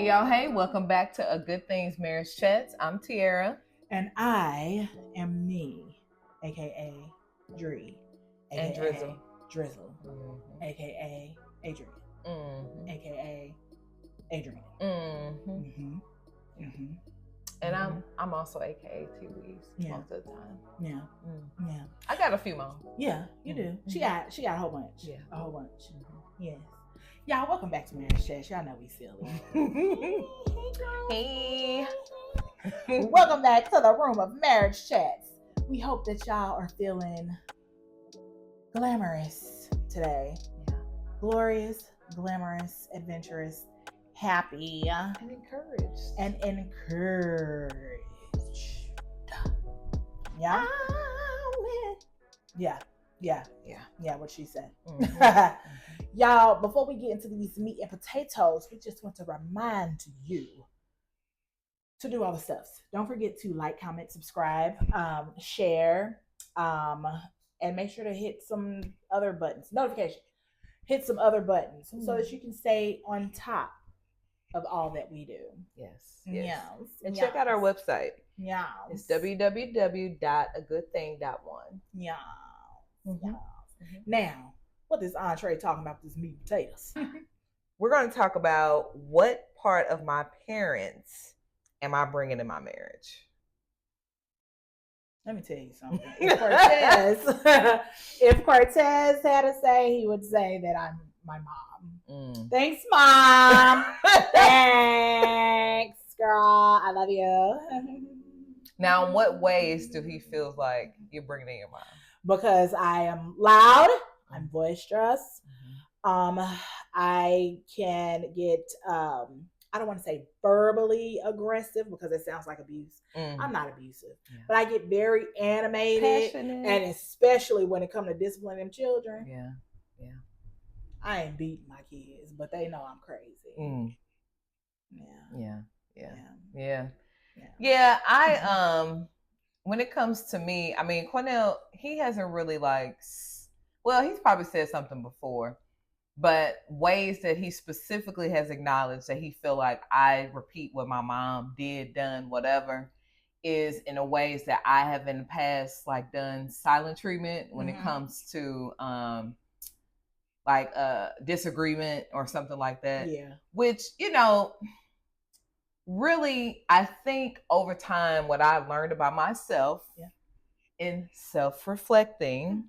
Hey y'all, hey, welcome back to A Good Things Marriage Chats. I'm Tiara. And I am me, aka Dree, aka And Drizzle. Drizzle, Mm-hmm. aka Adrian, Mm-hmm. aka Adrian. Mm-hmm. And I'm also AKA T-Weaves most of the time. Yeah. Yeah. I got a few more. Yeah, you do. She got a whole bunch. Yeah. A whole bunch. Yes. Y'all, welcome back to Marriage Chat. Y'all know we silly. Hey. Welcome back to the room of Marriage Chats. We hope that y'all are feeling glamorous today. Yeah. Glorious, glamorous, adventurous, happy, and encouraged. Yeah. Amen. Yeah, what she said. Mm-hmm. Y'all, before we get into these meat and potatoes, we just want to remind you to do all the stuff. Don't forget to like, comment, subscribe, share, and make sure to hit some other buttons. Notification. Hit some other buttons so that you can stay on top of all that we do. Yes. And check out our website. Yeah. It's www.agoodthing.one. Yeah. Mm-hmm. Now, what is Entree talking about with this meat and potatoes? We're going to talk about what part of my parents am I bringing in my marriage. Let me tell you something. If Cortez had to say, he would say that I'm my mom. Thanks, Mom. Thanks, girl. I love you. Now, in what ways do he feel like you're bringing in your mom? Because I am loud. I'm boisterous. I can get, I don't want to say verbally aggressive because it sounds like abuse. I'm not abusive, but I get very animated, passionate. And especially when it comes to disciplining children. Yeah. I ain't beating my kids, but they know I'm crazy. Yeah. I when it comes to me, I mean, Cornell, he hasn't really he's probably said something before, but ways that he specifically has acknowledged that he feel like I repeat what my mom did, done, whatever, is in a ways that I have in the past done silent treatment when it comes to disagreement or something like that. Yeah. Which, really, I think over time what I learned about myself in self-reflecting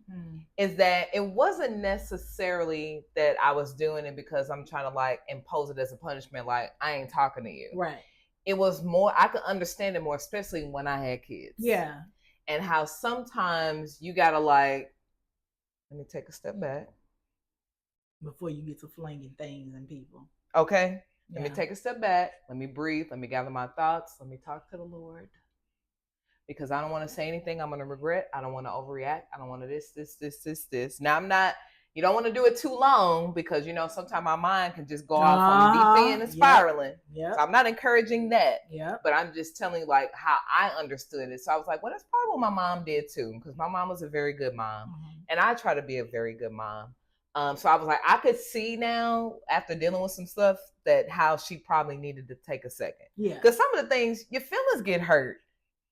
is that it wasn't necessarily that I was doing it because I'm trying to impose it as a punishment, I ain't talking to you. Right. It was more, I could understand it more, especially when I had kids. Yeah. And how sometimes you gotta let me take a step back. Before you get to flinging things and people. Okay. Let me take a step back. Let me breathe. Let me gather my thoughts. Let me talk to the Lord. Because I don't want to say anything I'm going to regret. I don't want to overreact. I don't want to this. Now, you don't want to do it too long because, sometimes my mind can just go off on deep end and spiraling. Yep. So I'm not encouraging that. Yep. But I'm just telling you how I understood it. So I was like, well, that's probably what my mom did too. Because my mom was a very good mom. And I try to be a very good mom. So I was like, I could see now after dealing with some stuff that how she probably needed to take a second. Yeah. Because some of the things, your feelings get hurt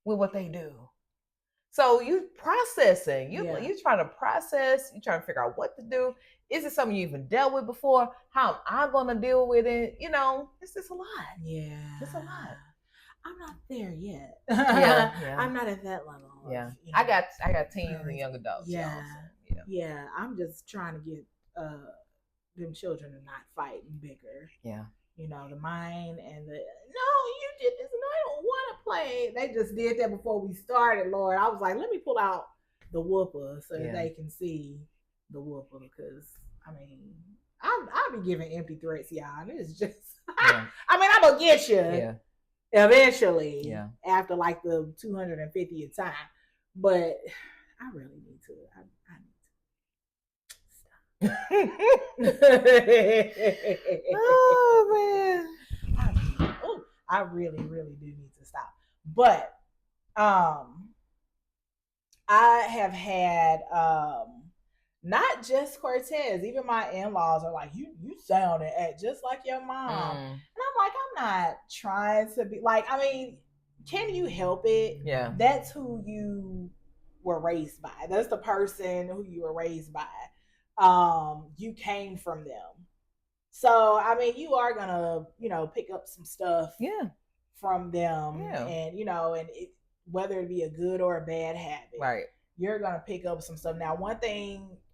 with what they do. So you processing, you trying to process, you trying to figure out what to do. Is it something you even dealt with before? How am I going to deal with it? It's just a lot. Yeah. It's a lot. I'm not there yet. Yeah. I'm not at that level. Yeah. I got teens and young adults. Yeah. Yeah. I'm just trying to get them children to not fight and bigger. Yeah. The mind and no, you did this and I don't want to play. They just did that before we started, Lord. I was like, let me pull out the whooper so that they can see the whooper because, I'll be giving empty threats, y'all. And it's just, I'm going to get you. Yeah. Eventually. Yeah. After the 250th time. But I really need to. I oh man, I really, really do need to stop. But I have had Not just Cortez, even my in-laws are like, you sound and act just like your mom. And I'm like, I'm not trying to be like, I mean, can you help it? Yeah. That's who you were raised by. That's the person who you were raised by. You came from them. So I mean, you are gonna, pick up some stuff Yeah. from them, Yeah. and whether it be a good or a bad habit, Right. you're gonna pick up some stuff. Now,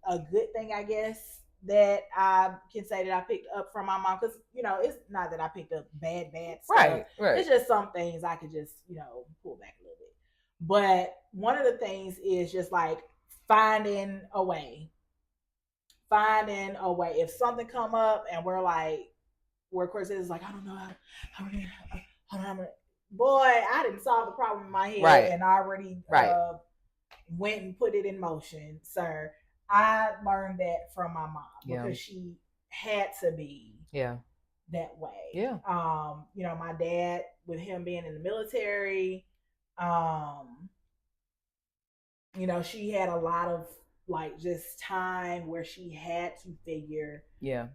a good thing, I guess, that I can say that I picked up from my mom, because it's not that I picked up bad stuff. Right. Right. It's just some things I could just pull back a little bit. But one of the things is just like finding a way. If something come up and we're like, where of course it's like, I don't know how boy, I didn't solve the problem in my head, Right. and I already went and put it in motion, sir. I learned that from my mom, because she had to be that way. Yeah. My dad, with him being in the military, she had a lot of like just time where she had to figure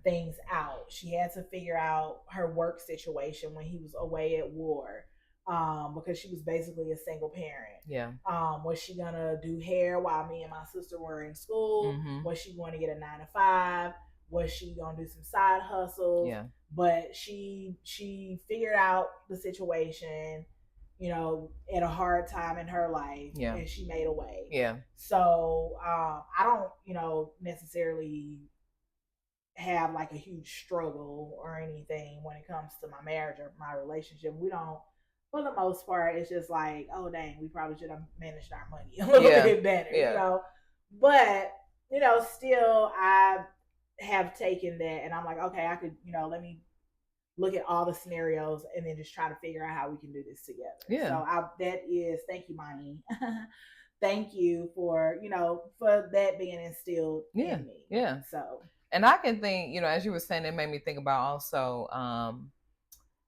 things out. She had to figure out her work situation when he was away at war, because she was basically a single parent. Yeah. Was she gonna do hair while me and my sister were in school? Mm-hmm. Was she going to get a 9 to 5? Was she gonna do some side hustles? Yeah. But she figured out the situation, at a hard time in her life, and she made a way. Yeah. So I don't, necessarily have like a huge struggle or anything when it comes to my marriage or my relationship. We don't, for the most part. It's just like, oh dang, we probably should have managed our money a little bit better, But still, I have taken that, and I'm like, okay, I could, let me look at all the scenarios and then just try to figure out how we can do this together. Yeah. So thank you, Monty. Thank you for that being instilled in me. Yeah. So, and I can think, as you were saying, it made me think about also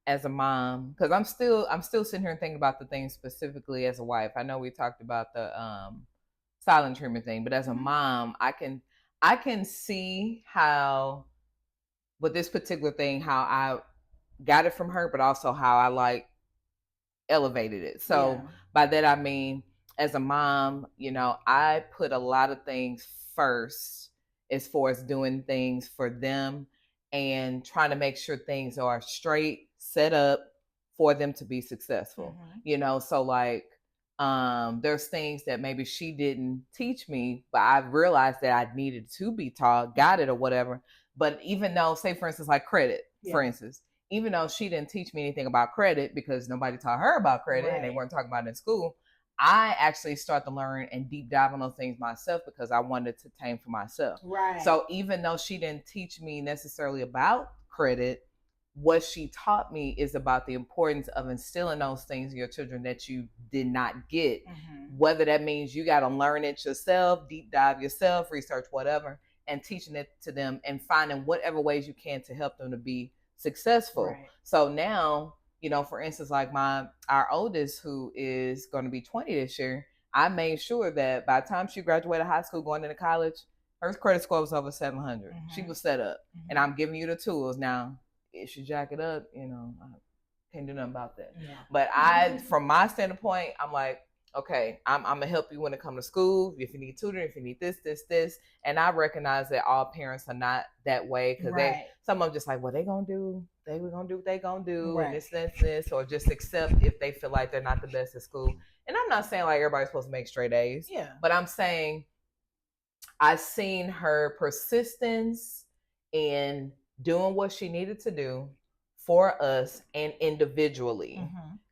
as a mom, because I'm still sitting here thinking about the things specifically as a wife. I know we talked about the silent treatment thing, but as a mom, I can see how with this particular thing, how I got it from her, but also how I like elevated it. So by that I mean, as a mom, I put a lot of things first as far as doing things for them and trying to make sure things are straight, set up for them to be successful. So like there's things that maybe she didn't teach me, but I realized that I needed to be taught, got it or whatever. But even though, say for instance, like credit, for instance, even though she didn't teach me anything about credit because nobody taught her about credit and they weren't talking about it in school, I actually started to learn and deep dive on those things myself because I wanted to tame for myself. Right. So even though she didn't teach me necessarily about credit, what she taught me is about the importance of instilling those things in your children that you did not get. Whether that means you got to learn it yourself, deep dive yourself, research whatever, and teaching it to them and finding whatever ways you can to help them to be successful. Right. So now, for instance, like our oldest, who is going to be 20 this year, I made sure that by the time she graduated high school, going into college, her credit score was over 700. She was set up, and I'm giving you the tools now. If you jack it up, I can't do nothing about that. Yeah. But from my standpoint, I'm like, okay, I'm gonna help you when it comes to school. If you need tutoring, if you need this, and I recognize that all parents are not that way, because some of them just like, what they gonna do? They were gonna do what they gonna do, and this, or just accept if they feel like they're not the best at school. And I'm not saying like everybody's supposed to make straight A's. Yeah. But I'm saying I've seen her persistence in doing what she needed to do for us and individually.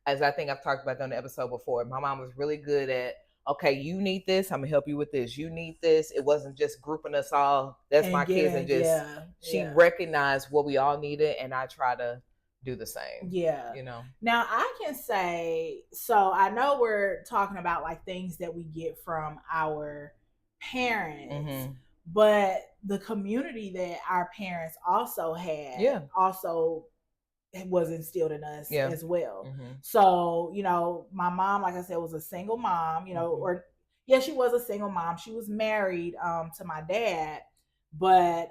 As I think I've talked about on the episode before, my mom was really good at, okay, you need this, I'm gonna help you with this. You need this. It wasn't just grouping us all. That's and my kids, and just she recognized what we all needed, and I try to do the same. Yeah. Now I can say, so I know we're talking about like things that we get from our parents, but the community that our parents also had also was instilled in us as well. So, my mom, like I said, was a single mom, or Yeah, she was a single mom. She was married to my dad, but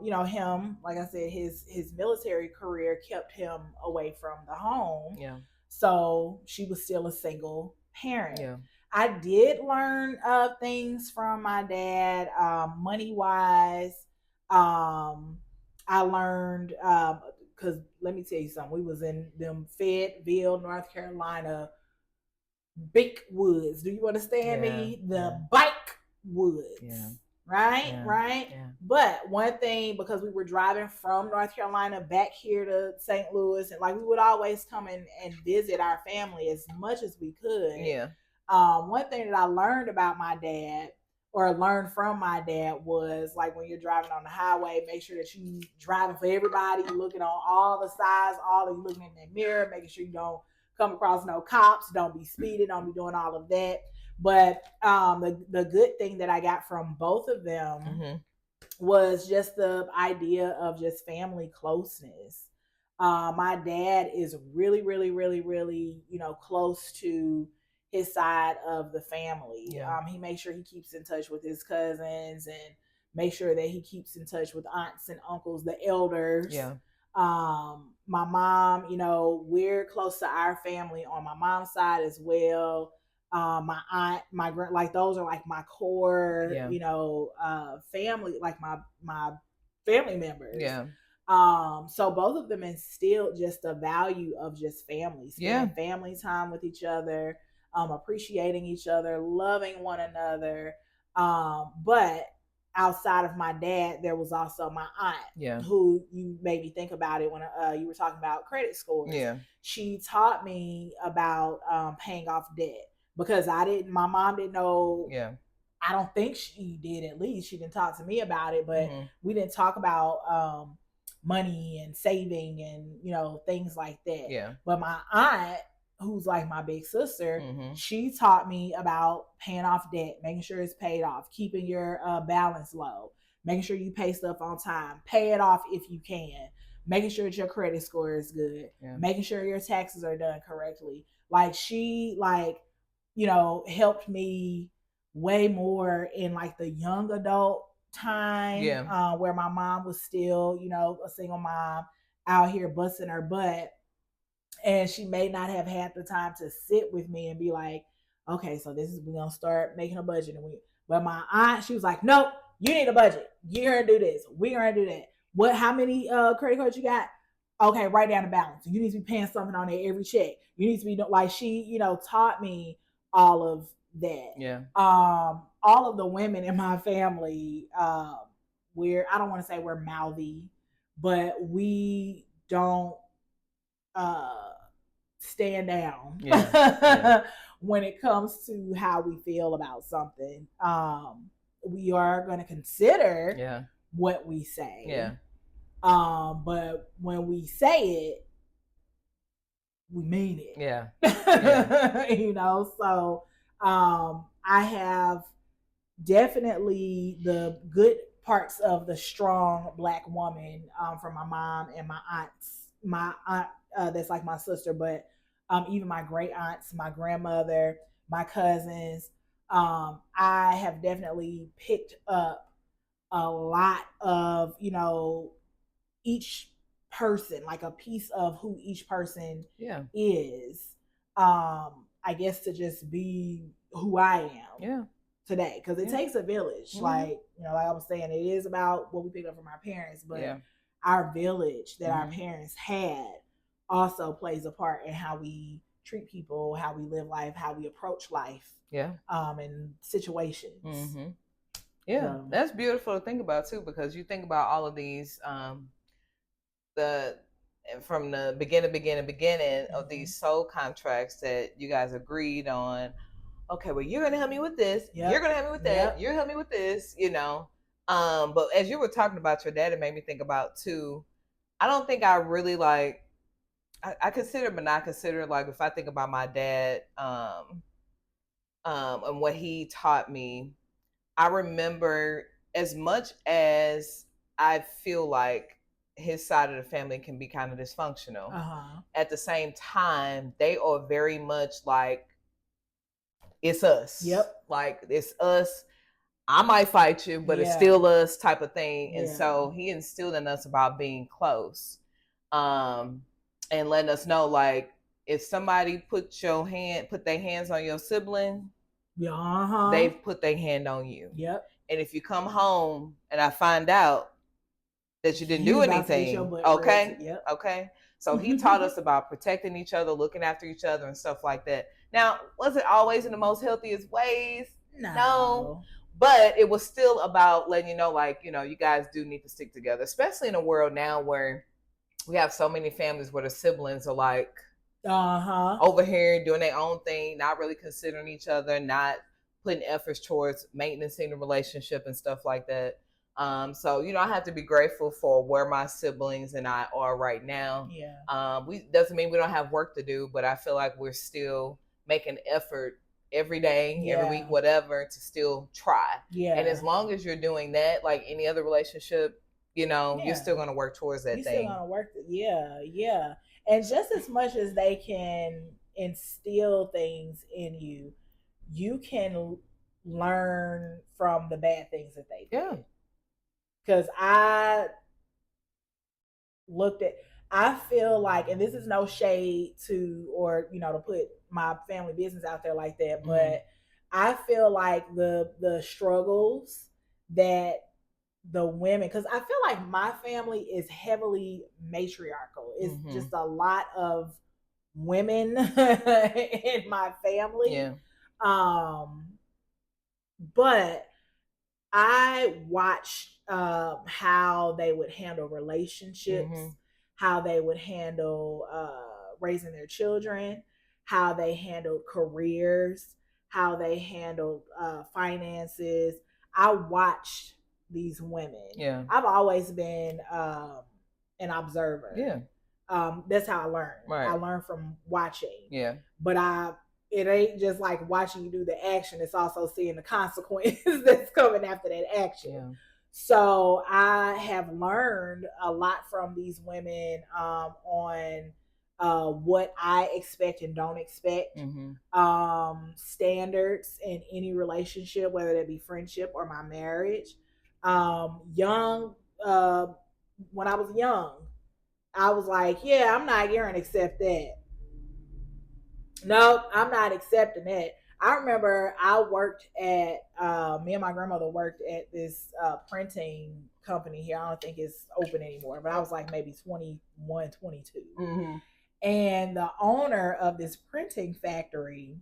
you know, him, like I said, his military career kept him away from the home. Yeah. So she was still a single parent. Yeah. I did learn things from my dad, money wise. I learned because let me tell you something. We was in them Fayetteville, North Carolina, big woods. Do you understand me? The bike woods. Yeah. Right, right. Yeah. But one thing, because we were driving from North Carolina back here to St. Louis, and like we would always come and visit our family as much as we could. Yeah. One thing that I learned about my dad, or learned from my dad, was like when you're driving on the highway, make sure that you driving for everybody, you're looking on all the sides, all of you looking in the mirror, making sure you don't come across no cops, don't be speeding, don't be doing all of that. But the good thing that I got from both of them was just the idea of just family closeness. My dad is really, really, really, really, you know, close to his side of the family. Yeah. He makes sure he keeps in touch with his cousins and make sure that he keeps in touch with aunts and uncles, the elders. Yeah. My mom, you know, we're close to our family on my mom's side as well. My aunt, my grand, like those are like my core, you know, family, like my family members. Yeah. So both of them instilled just the value of just family, spending family time with each other, appreciating each other, loving one another. But outside of my dad, there was also my aunt, who you made me think about it when you were talking about credit scores. Yeah. She taught me about paying off debt, because my mom didn't know. Yeah. I don't think she did, at least. She didn't talk to me about it, but we didn't talk about money and saving and, you know, things like that. Yeah. But my aunt, who's like my big sister, she taught me about paying off debt, making sure it's paid off, keeping your balance low, making sure you pay stuff on time, pay it off if you can, making sure that your credit score is good, making sure your taxes are done correctly. Like she, like, you know, helped me way more in like the young adult time, where my mom was still, you know, a single mom out here busting her butt, and she may not have had the time to sit with me and be like, okay, so this is, we're gonna start making a budget. And but my aunt, she was like, nope, you need a budget, you're gonna do this, we're gonna do that. What, how many credit cards you got? Okay, write down the balance. You need to be paying something on there every check. You need to be, like, she, you know, taught me all of that. Yeah. All of the women in my family, we're, I don't want to say we're mouthy, but we don't stand down when it comes to how we feel about something. We are going to consider what we say. But when we say it, we mean it. You know, so I have definitely the good parts of the strong Black woman, from my mom and my aunts. My aunt, that's like my sister, but even my great aunts, my grandmother, my cousins, I have definitely picked up a lot of, you know, each person, like a piece of who each person is. I guess to just be who I am today, because it takes a village. Like, you know, like I was saying, it is about what we picked up from our parents, but our village that our parents had also plays a part in how we treat people, how we live life, how we approach life, and situations. So that's beautiful to think about too, because you think about all of these from the beginning of these soul contracts that you guys agreed on. Okay, well, you're gonna help me with this, you're gonna help me with that, you're gonna help me with this, you know. But as you were talking about your dad, it made me think about too, I don't think I really like, I consider but not consider, like, if I think about my dad, and what he taught me, I remember, as much as I feel like his side of the family can be kind of dysfunctional, at the same time, they are very much like it's us. Yep. Like it's us. I might fight you, but it's still us type of thing. And so he instilled in us about being close. And letting us know, like, if somebody put their hands on your sibling, they've put their hand on you. Yep. And if you come home and I find out that you didn't do anything, okay? Yep. Okay. So he taught us about protecting each other, looking after each other and stuff like that. Now, was it always in the most healthiest ways? No. But it was still about letting you know, like, you know, you guys do need to stick together, especially in a world now where we have so many families where the siblings are like over here doing their own thing, not really considering each other, not putting efforts towards maintaining the relationship and stuff like that. So, you know, I have to be grateful for where my siblings and I are right now. Yeah. We doesn't mean we don't have work to do, but I feel like we're still making effort every day, every week, whatever, to still try. Yeah. And as long as you're doing that, like any other relationship, you know, you're still going to work towards that thing. You're still going to work. Yeah. And just as much as they can instill things in you, you can learn from the bad things that they did. Yeah. Because I feel like, and this is no shade to, or, you know, to put my family business out there like that, but I feel like the struggles that the women, because I feel like my family is heavily matriarchal. It's just a lot of women in my family. Yeah. But I watched how they would handle relationships, how they would handle raising their children, how they handled careers, how they handled finances. I watched these women. Yeah. I've always been an observer. Yeah. That's how I learned. Right. I learned from watching. Yeah. But it ain't just like watching you do the action. It's also seeing the consequences that's coming after that action. Yeah. So I have learned a lot from these women on what I expect and don't expect. Standards in any relationship, whether that be friendship or my marriage. When I was young, I was like, yeah, I'm not going to accept that. No, I'm not accepting that. I remember I worked at, me and my grandmother worked at this printing company here. I don't think it's open anymore, but I was like maybe 21, 22. And the owner of this printing factory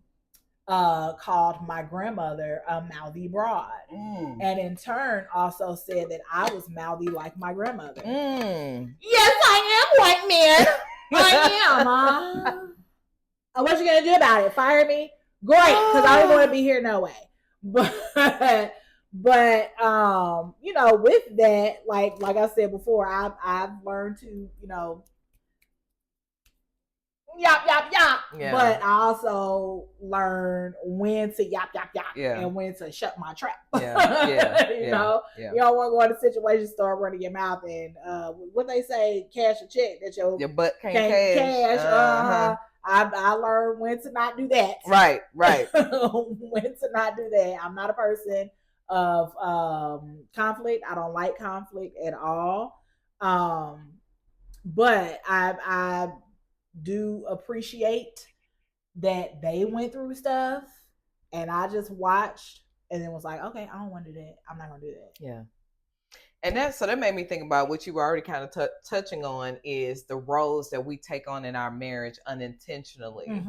called my grandmother a mouthy broad. And in turn also said that I was mouthy like my grandmother. Yes, I am, white man. I am. What you gonna do about it? Fire me? Great, because I don't want to be here no way. But you know, with that, like I said before, I've learned to, you know, yap. Yeah. But I also learn when to yap and when to shut my trap. You know, you don't want to go in a situation, start running your mouth, and what they say, cash a check that your butt can't cash. I learned when to not do that. Right. When to not do that. I'm not a person of conflict. I don't like conflict at all. But I do appreciate that they went through stuff, and I just watched and then was like, okay, I don't want to do that. I'm not going to do that. Yeah. And that made me think about what you were already kind of touching on, is the roles that we take on in our marriage unintentionally. You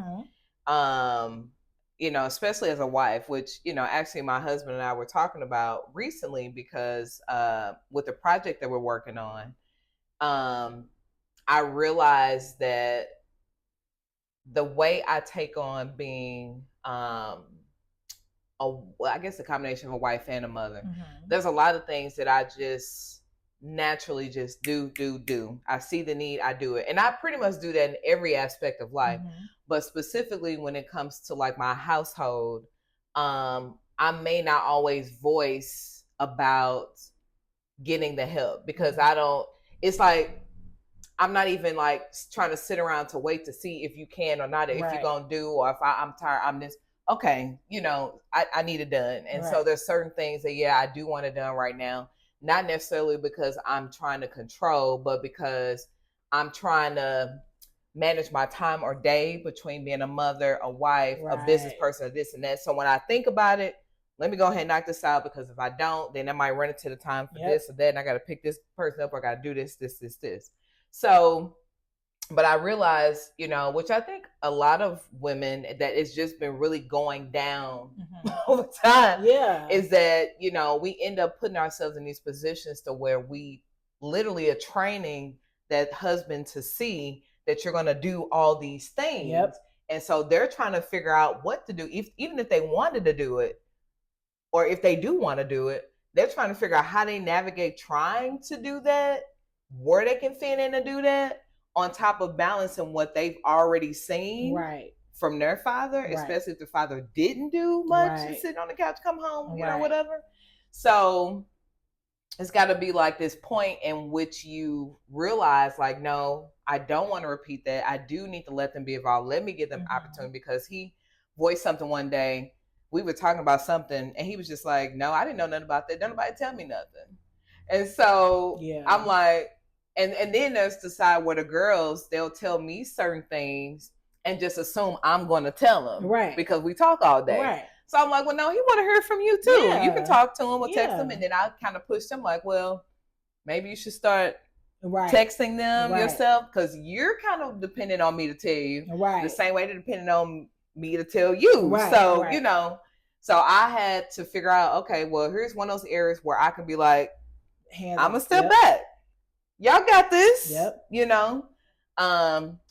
know, especially as a wife, which, you know, actually my husband and I were talking about recently, because with the project that we're working on, I realized that the way I take on being I guess a combination of a wife and a mother. There's a lot of things that I just naturally just do. I see the need, I do it. And I pretty much do that in every aspect of life. But specifically when it comes to like my household, I may not always voice about getting the help, because it's like, I'm not even like trying to sit around to wait to see if you can or not, if you're going to do, or if I'm tired, I'm this. okay, I need it done. And so there's certain things that, I do want it done right now. Not necessarily because I'm trying to control, but because I'm trying to manage my time or day between being a mother, a wife, a business person, this and that. So when I think about it, let me go ahead and knock this out, because if I don't, then I might run into the time for this or that, and I got to pick this person up, or I got to do this. So, but I realized, which I think a lot of women, that it's just been really going down over time. Yeah. Is that, we end up putting ourselves in these positions to where we literally are training that husband to see that you're going to do all these things. Yep. And so they're trying to figure out what to do, even if they wanted to do it, or if they do want to do it, they're trying to figure out how they navigate trying to do that, where they can fit in to do that, on top of balancing what they've already seen from their father, especially if the father didn't do much and sit on the couch, come home, whatever. So it's got to be like this point in which you realize, like, no, I don't want to repeat that. I do need to let them be involved. Let me give them opportunity, because he voiced something one day. We were talking about something, and he was just like, no, I didn't know nothing about that. Don't nobody tell me nothing. And so I'm like, and then there's the side where the girls, they'll tell me certain things and just assume I'm going to tell them. Because we talk all day. So I'm like, well, no, he want to hear from you too. Yeah. You can talk to him or text him. And then I kind of push them like, well, maybe you should start texting them yourself, because you're kind of dependent on me to tell you the same way they're dependent on me to tell you. So, so I had to figure out, okay, well, here's one of those areas where I can be like, I'm going to step back. Y'all got this,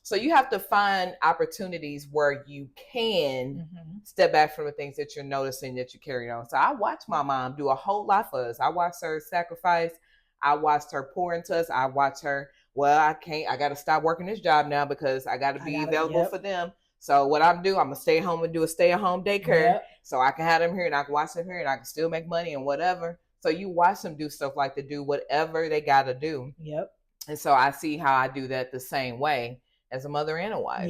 so you have to find opportunities where you can step back from the things that you're noticing that you carry on. So I watched my mom do a whole lot for us. I watched her sacrifice. I watched her pour into us. I watched her, well, I got to stop working this job now because I got to be available for them. So what I'm going to stay home and do a stay-at-home daycare so I can have them here and I can watch them here and I can still make money and whatever. So you watch them do stuff like to do whatever they got to do. And so I see how I do that the same way as a mother and a wife,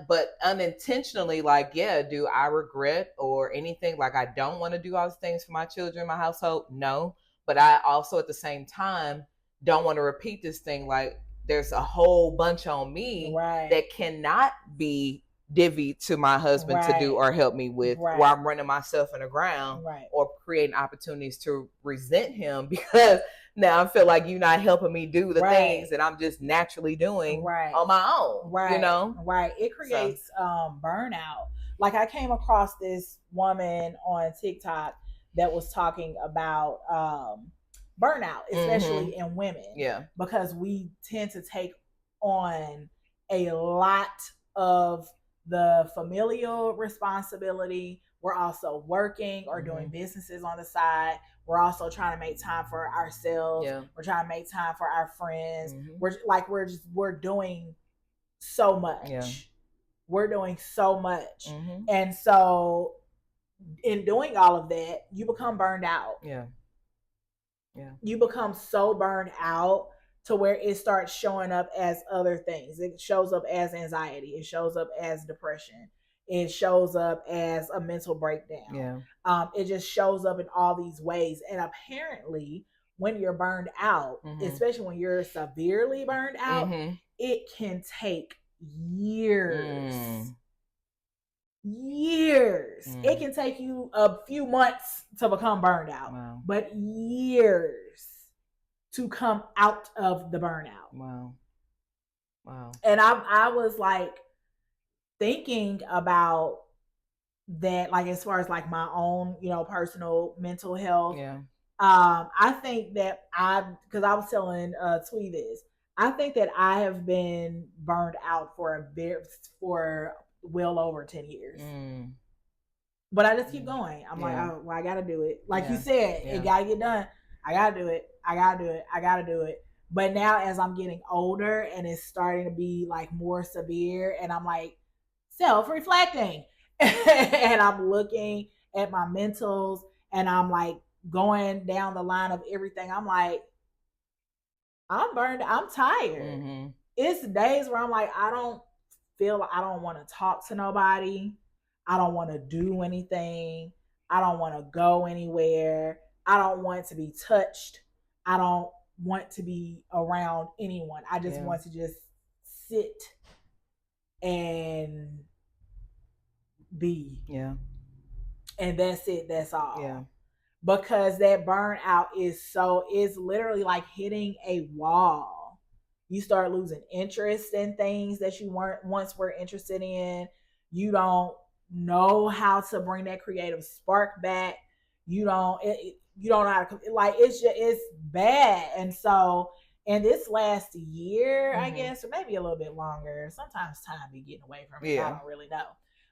but unintentionally, like, do I regret or anything? Like, I don't want to do all these things for my children, my household. No, but I also at the same time don't want to repeat this thing. Like, there's a whole bunch on me that cannot be divvied to my husband to do or help me with, while I'm running myself in the ground or creating opportunities to resent him because now I feel like you're not helping me do the things that I'm just naturally doing on my own. It creates burnout. Like, I came across this woman on TikTok that was talking about burnout, especially in women, because we tend to take on a lot of the familial responsibility. We're also working or doing businesses on the side. We're also trying to make time for ourselves. We're trying to make time for our friends. We're doing so much. We're doing so much. And so in doing all of that, you become burned out. You become so burned out to where it starts showing up as other things. It shows up as anxiety. It shows up as depression. It shows up as a mental breakdown. It just shows up in all these ways. And apparently, when you're burned out, especially when you're severely burned out, it can take years. It can take you a few months to become burned out, but years to come out of the burnout. And I was like thinking about that, like, as far as like my own, personal mental health. I think that because I was telling Twee this, I think that I have been burned out for well over 10 years. But I just keep going. I'm like, oh, well, I gotta do it. Like you said, it gotta get done. I gotta do it. I gotta do it. But now as I'm getting older and it's starting to be like more severe, and I'm like self-reflecting and I'm looking at my mentals and I'm like going down the line of everything, I'm like, I'm burned. I'm tired. It's days where I'm like, I don't want to talk to nobody. I don't want to do anything. I don't want to go anywhere. I don't want to be touched. I don't want to be around anyone. I just want to just sit and be. Yeah. And that's it. That's all. Yeah. Because that burnout is literally like hitting a wall. You start losing interest in things that you weren't once were interested in. You don't know how to bring that creative spark back. You don't know how to, like, it's bad. And so in this last year, I guess, or maybe a little bit longer, sometimes time be getting away from me. I don't really know.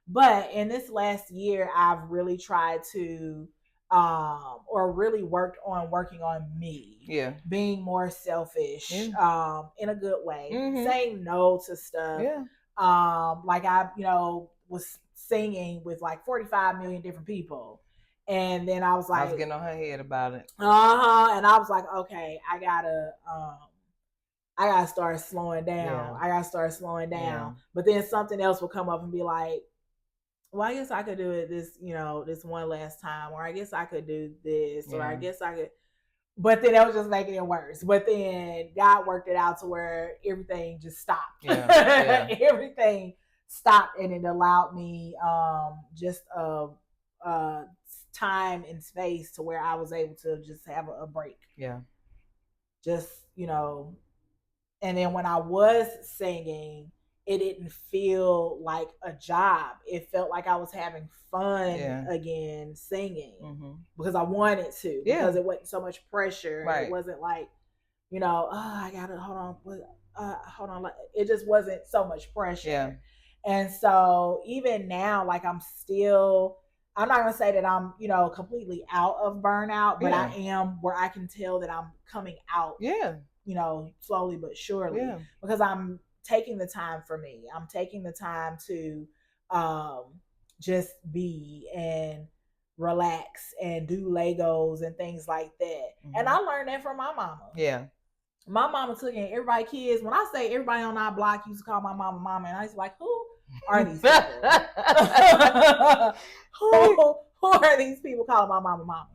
But in this last year, I've really tried to or really working on me. Yeah. Being more selfish, in a good way. Saying no to stuff. Yeah. Like I, was singing with like 45 million different people. And then I was like, I was getting on her head about it. And I was like, okay, I gotta start slowing down. Yeah. I gotta start slowing down. Yeah. But then something else will come up and be like, well, I guess I could do it this one last time, or I guess I could do this, or I guess I could. But then that was just making it worse. But then God worked it out to where everything just stopped. Yeah. Everything stopped, and it allowed me just time and space to where I was able to just have a break. Yeah. Just, and then when I was singing, it didn't feel like a job. It felt like I was having fun again singing because I wanted to, because it wasn't so much pressure. Right. It wasn't like, I gotta hold on. It just wasn't so much pressure. Yeah. And so even now, like I'm not gonna say that I'm, completely out of burnout, but I am where I can tell that I'm coming out. Yeah. Slowly but surely, because I'm taking the time for me. I'm taking the time to just be and relax and do Legos and things like that. And I learned that from my mama. Yeah. My mama took in everybody kids. When I say everybody on our block used to call my mama, and I was like, who are these people? who are these people calling my mama?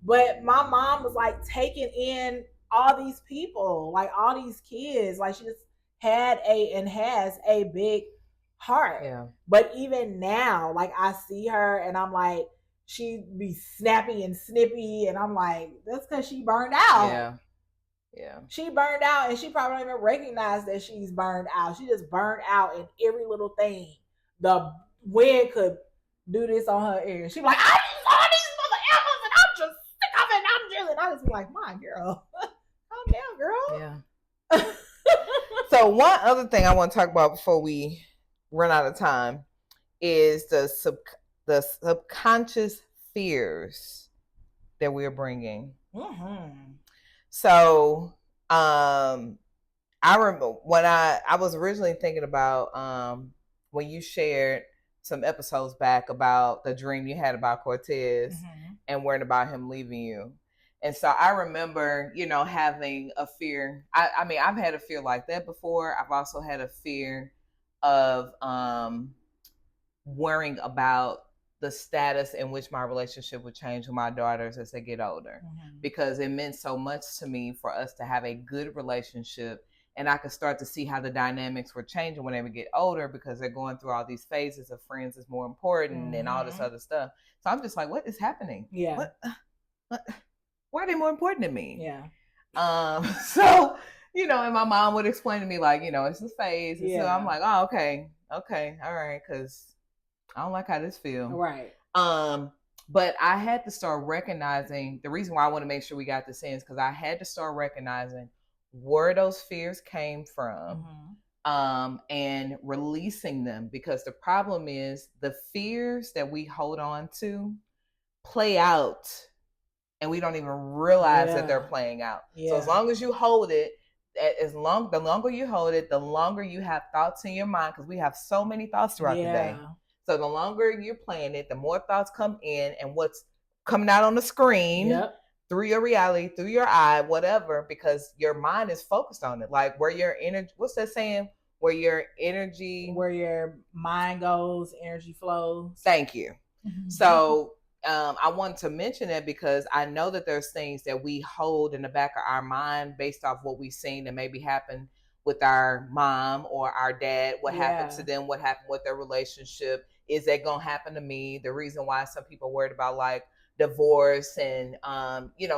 But my mom was like taking in all these people, like all these kids. Like she just had and has a big heart. Yeah. But even now, like I see her and I'm like, she be snappy and snippy, and I'm like, that's because she burned out. Yeah. Yeah. She burned out, and she probably don't even recognize that she's burned out. She just burned out in every little thing. The wind could do this on her ear. She be like, I use all these mother apples and I'm just sick of it. And I just be like, my girl, calm down, girl. Yeah. So one other thing I want to talk about before we run out of time is the subconscious fears that we're bringing. So I remember when I was originally thinking about when you shared some episodes back about the dream you had about Cortez and worrying about him leaving you. And so I remember, having a fear. I mean, I've had a fear like that before. I've also had a fear of worrying about the status in which my relationship would change with my daughters as they get older, because it meant so much to me for us to have a good relationship. And I could start to see how the dynamics were changing when they would get older, because they're going through all these phases of friends is more important and all this other stuff. So I'm just like, what is happening? Yeah. What? Why are they more important than me? Yeah. So, and my mom would explain to me like, it's a phase. And so I'm like, oh, okay. All right. Cause I don't like how this feels. Right. But I had to start recognizing, the reason why I want to make sure we got this in is because I had to start recognizing where those fears came from, and releasing them. Because the problem is the fears that we hold on to play out and we don't even realize that they're playing out. Yeah. So as long as you hold it, the longer you hold it, the longer you have thoughts in your mind, because we have so many thoughts throughout the day. So the longer you're playing it, the more thoughts come in, and what's coming out on the screen through your reality, through your eye, whatever, because your mind is focused on it. Like where your energy, what's that saying? where your energy, where your mind goes, energy flows. Thank you. So I want to mention that because I know that there's things that we hold in the back of our mind based off what we've seen that maybe happened with our mom or our dad, what happened to them, what happened with their relationship. Is that going to happen to me? The reason why some people are worried about like divorce and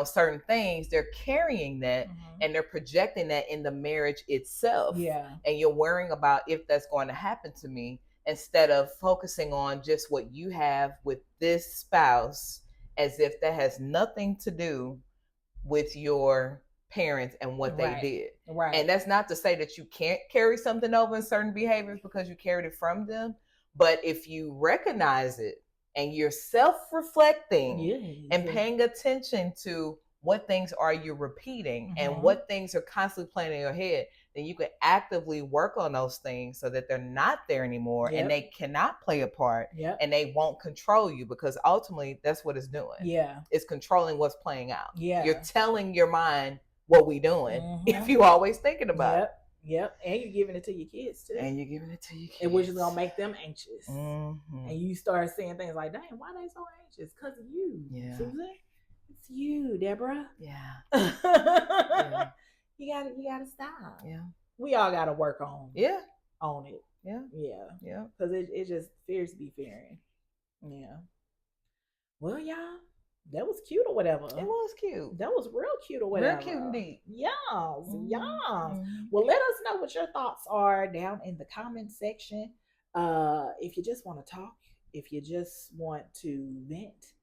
certain things, they're carrying that and they're projecting that in the marriage itself. And you're worrying about if that's going to happen to me, instead of focusing on just what you have with this spouse, as if that has nothing to do with your parents and what they did. And that's not to say that you can't carry something over in certain behaviors because you carried it from them. But if you recognize it and you're self-reflecting and paying attention to what things are you repeating and what things are constantly playing in your head, then you can actively work on those things so that they're not there anymore and they cannot play a part and they won't control you, because ultimately that's what it's doing. It's controlling what's playing out. You're telling your mind what we doing if you always thinking about it. And you're giving it to your kids too. And you're giving it to your kids. And which is going to make them anxious. And you start saying things like, dang, why are they so anxious? Because of you, Susan. It's you, Deborah. You gotta stop. We all gotta work on on it. Because it just fears to be fearing. Well, y'all, that was cute or whatever. It was cute. That was real cute or whatever. Real cute indeed. Yes. Well, let us know what your thoughts are down in the comment section. If you just want to talk, if you just want to vent,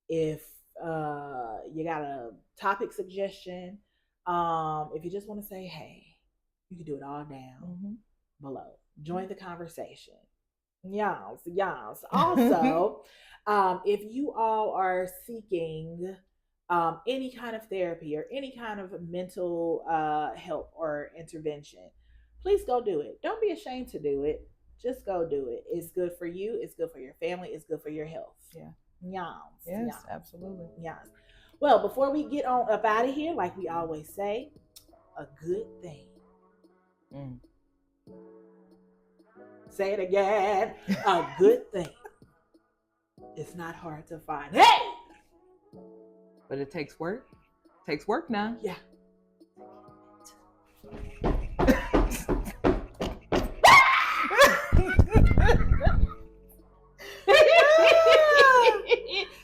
if you got a topic suggestion, if you just want to say hey, you can do it all down below. Join the conversation. Yes. Also, if you all are seeking any kind of therapy or any kind of mental help or intervention, please go do it. Don't be ashamed to do it. Just go do it. It's good for you. It's good for your family. It's good for your health. Yes, absolutely. Yes. Well, before we get on up out of here, like we always say, a good thing. Say it again. A good thing. It's not hard to find. Hey! But it takes work. It takes work now. Yeah.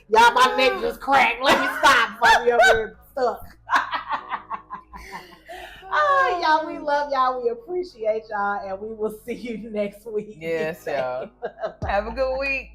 Y'all, my neck just cracked. Let me stop before we over here stuck. Y'all, we love y'all. We appreciate y'all. And we will see you next week. Yes, y'all. Have a good week.